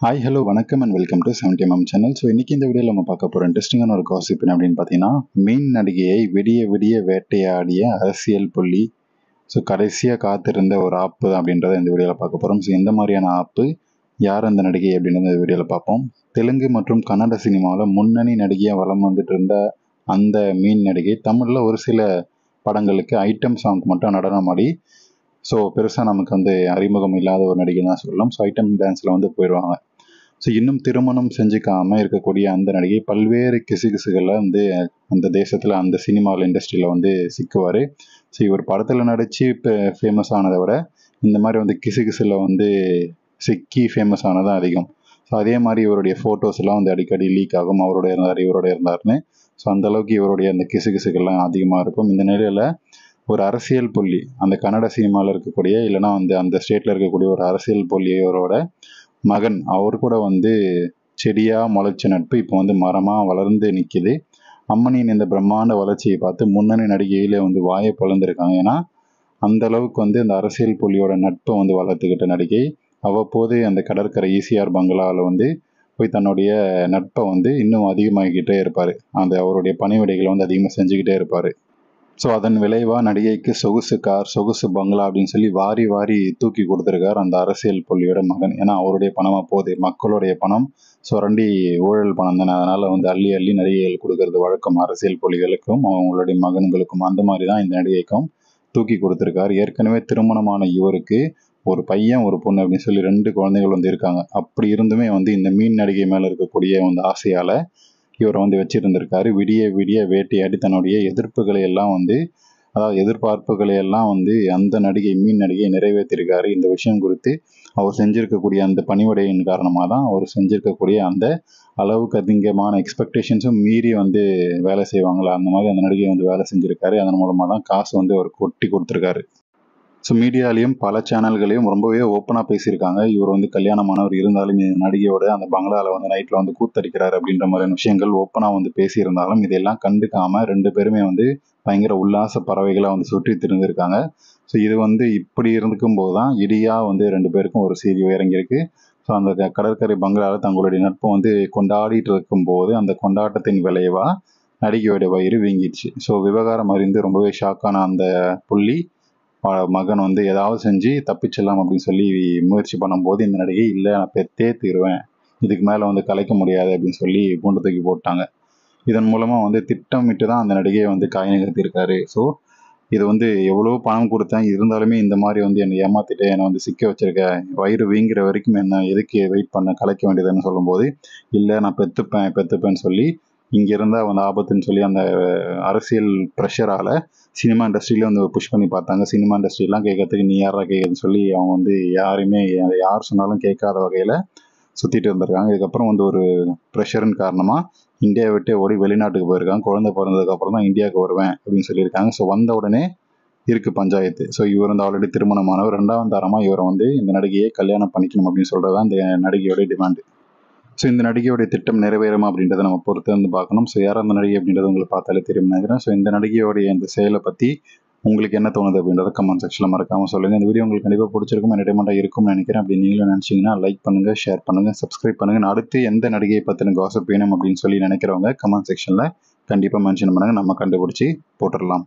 Hi hello வணக்கம் and welcome to 70mm channel. So இன்றைக்கி இந்த வீடியோவில் நம்ம பார்க்க போகிற இன்ட்ரெஸ்டிங்கான ஒரு காசிப் அப்படின்னு பார்த்தீங்கன்னா, மீன் நடிகையை விடிய விடிய வேட்டையாடிய அரசியல் புள்ளி. ஸோ கடைசியாக காத்திருந்த ஒரு ஆப்பு அப்படின்றத இந்த வீடியோவில் பார்க்க போகிறோம். ஸோ எந்த மாதிரியான ஆப்பு, யார் அந்த நடிகை அப்படின்றத இந்த வீடியோவில் பார்ப்போம். தெலுங்கு மற்றும் கன்னட சினிமாவில் முன்னணி நடிகையாக வலம் வந்துட்டு இருந்த அந்த மீன் நடிகை தமிழில் ஒரு சில படங்களுக்கு ஐட்டம் சாங் மட்டும் நடனமாடி ஸோ பெருசாக நமக்கு வந்து அறிமுகம் இல்லாத ஒரு நடிகை தான் சொல்லலாம். ஸோ ஐட்டம் டான்ஸில் வந்து போயிடுவாங்க. ஸோ இன்னும் திருமணம் செஞ்சுக்காமல் இருக்கக்கூடிய அந்த நடிகை பல்வேறு கிசுகிசுகளில் வந்து அந்த தேசத்தில் அந்த சினிமாவில் இண்டஸ்ட்ரியில் வந்து சிக்குவார். ஸோ இவர் படத்தில் நடித்து இப்போ ஃபேமஸ் ஆனதை விட இந்த மாதிரி வந்து கிசுகிசில் வந்து சிக்கி ஃபேமஸ் ஆனதான் அதிகம். ஸோ அதே மாதிரி இவருடைய ஃபோட்டோஸ்லாம் வந்து அடிக்கடி லீக் ஆகும், அவரோட இருந்தார் இவரோட இருந்தார்னு. ஸோ அந்தளவுக்கு இவருடைய அந்த கிசுகிசுகள்லாம் அதிகமாக இருக்கும். இந்த நிலையில் ஒரு அரசியல் புள்ளி, அந்த கன்னட சினிமாவில் இருக்கக்கூடிய இல்லைனா வந்து அந்த ஸ்டேட்டில் இருக்கக்கூடிய ஒரு அரசியல் புள்ளியோட மகன், அவர் கூட வந்து செடியாக முளைச்ச நட்பு இப்போ வந்து மரமாக வளர்ந்து நிற்கிது. அம்மனியின் இந்த பிரம்மாண்ட வளர்ச்சியை பார்த்து முன்னணி நடிகையிலே வந்து வாயை பொழந்திருக்காங்க. ஏன்னா அந்த அளவுக்கு வந்து அந்த அரசியல் புள்ளியோட நட்பை வந்து வளர்த்துக்கிட்ட நடிகை அவ்வப்போது அந்த கடற்கரை ஈசிஆர் பங்களாவில் வந்து போய் தன்னுடைய நட்பை வந்து இன்னும் அதிகமாகிக்கிட்டே இருப்பார். அந்த அவருடைய பணிவிடைகளை வந்து அதிகமாக செஞ்சுக்கிட்டே இருப்பார். ஸோ அதன் விளைவாக நடிகைக்கு சொகுசு கார், சொகுசு பங்களா அப்படின்னு சொல்லி வாரி வாரி தூக்கி கொடுத்துருக்கார் அந்த அரசியல் புள்ளியோட மகன். ஏன்னா அவருடைய பணமாக போகுது, மக்களுடைய பணம் சுரண்டி ஊழல் பணம் தானே. அதனால் வந்து அள்ளி அள்ளி நடிகைகள் கொடுக்கறது வழக்கம் அரசியல் புள்ளிகளுக்கும் அவங்களுடைய மகன்களுக்கும். அந்த மாதிரி தான் இந்த நடிகைக்கும் தூக்கி கொடுத்துருக்கார். ஏற்கனவே திருமணமான இவருக்கு ஒரு பையன் ஒரு பொண்ணு அப்படின்னு சொல்லி 2 குழந்தைகள் வந்து இருக்காங்க. அப்படி இருந்துமே வந்து இந்த மீன் நடிகை மேலே இருக்கக்கூடிய அந்த ஆசையால் இவரை வந்து வச்சிருந்திருக்காரு. விடிய விடிய வேட்டையாடி தன்னுடைய எதிர்ப்புகளை எல்லாம் வந்து, அதாவது எதிர்பார்ப்புகளை எல்லாம் வந்து அந்த நடிகை மீன் நடிகை நிறைவேற்றிருக்காரு. இந்த விஷயம் குறித்து அவர் செஞ்சிருக்கக்கூடிய அந்த பணிவிடையின் காரணமாக தான் அவர் செஞ்சிருக்கக்கூடிய அந்த அளவுக்கு அதிகமான எக்ஸ்பெக்டேஷன்ஸும் மீறி வந்து வேலை செய்வாங்களா, அந்த மாதிரி அந்த நடிகை வந்து வேலை செஞ்சுருக்காரு. அதன் மூலமாக தான் காசு வந்து அவர் கொட்டி கொடுத்துருக்காரு. ஸோ மீடியாலையும் பல சேனல்களையும் ரொம்பவே ஓப்பனாக பேசியிருக்காங்க. இவர் வந்து கல்யாணமானவர் இருந்தாலும் நடிகையோட அந்த பங்களாவில் வந்து நைட்டில் வந்து கூத்தடிக்கிறார் அப்படின்ற மாதிரியான விஷயங்கள் ஓப்பனாக வந்து பேசியிருந்தாலும் இதெல்லாம் கண்டுக்காமல் 2 பேருமே வந்து பயங்கர உல்லாச பறவைகளாக வந்து சுற்றி திரிந்திருக்காங்க. ஸோ இது வந்து இப்படி இருந்துக்கும் போது தான் இடியாக வந்து 2 பேருக்கும் ஒரு செய்தி இறங்கியிருக்கு. ஸோ அந்த கடற்கரை பங்களாவில் தங்களுடைய நட்பை வந்து கொண்டாடிட்டு இருக்கும்போது அந்த கொண்டாட்டத்தின் விளைவாக நடிகையோட வயிறு வீங்கிடுச்சு. ஸோ விவகாரம் அறிந்து ரொம்பவே ஷாக்கான அந்த புள்ளி மகன் வந்து ஏதாவது செஞ்சு தப்பிச்சிடலாம் அப்படின்னு சொல்லி முயற்சி பண்ணும்போது இந்த நடிகை இல்லை, நான் பெத்தே தீருவேன், இதுக்கு மேலே வந்து கலைக்க முடியாது அப்படின்னு சொல்லி குண்டு தூக்கி போட்டாங்க. இதன் மூலமாக வந்து திட்டமிட்டு தான் அந்த நடிகையை வந்து காய் நகர்த்தியிருக்காரு. ஸோ இது வந்து எவ்வளோ பணம் கொடுத்தேன், இருந்தாலுமே இந்த மாதிரி வந்து என்னை ஏமாற்றிட்டு என்னை வந்து சிக்க வச்சிருக்க, வயிறு வீங்கிற வரைக்கும் என்ன எதுக்கு வெயிட் பண்ண, கலைக்க வேண்டியதுன்னு சொல்லும்போது இல்லை நான் பெற்றுப்பேன்னு சொல்லி இங்கே இருந்தால் வந்து ஆபத்துன்னு சொல்லி அந்த அரசியல் ப்ரெஷரால் சினிமா இண்டஸ்ட்ரியிலே வந்து புஷ் பண்ணி பார்த்தாங்க. சினிமா இண்டஸ்ட்ரியெலாம் கேட்கறதுக்கு நீ யாரா கேட்குறதுன்னு சொல்லி அவங்க வந்து யாருமே யார் சொன்னாலும் கேட்காத வகையில் சுற்றிட்டு இருந்திருக்காங்க. இதுக்கப்புறம் வந்து ஒரு ப்ரெஷரின் காரணமாக இந்தியாவை விட்டு ஓடி வெளிநாட்டுக்கு போயிருக்காங்க. குழந்தை பிறந்ததுக்கப்புறம் தான் இந்தியாவுக்கு வருவேன் அப்படின்னு சொல்லியிருக்காங்க. ஸோ வந்த உடனே இருக்குது பஞ்சாயத்து. ஸோ இவர் வந்து ஆல்ரெடி திருமணமானவர், 2வது தரமாக இவரை வந்து இந்த நடிகையை கல்யாணம் பண்ணிக்கணும் அப்படின்னு சொல்கிறது தான் இந்த நடிகையோடைய டிமாண்டு. ஸோ இந்த நடிகையோடைய திட்டம் நிறைவேறுமா அப்படின்றத நம்ம பொறுத்து வந்து பார்க்கணும். ஸோ யார் அந்த நடிகை அப்படின்றத உங்களுக்கு பார்த்தாலே தெரியும் நினைக்கிறேன். ஸோ இந்த நடிகையோடைய இந்த செயலை பற்றி உங்களுக்கு என்ன தோணுது அப்படின்றத கமெண்ட் செக்ஷனில் மறக்காமல் சொல்லுங்கள். இந்த வீடியோ உங்களுக்கு கண்டிப்பாக பிடிச்சிருக்கும், என்டர்டைன்மெண்ட்டாக இருக்கும்னு நினைக்கிறேன். அப்படி நீங்களும் நினச்சிங்கன்னா லைக் பண்ணுங்கள், ஷேர் பண்ணுங்கள், சப்ஸ்கிரைப் பண்ணுங்கள். அடுத்து எந்த நடிகையை பற்றின காசிப் வேணும் அப்படின்னு சொல்லி நினைக்கிறவங்க கமெண்ட் செக்ஷனில் கண்டிப்பாக மென்ஷன் பண்ணுங்கள், நம்ம கண்டுபிடிச்சி போட்டுடலாம்.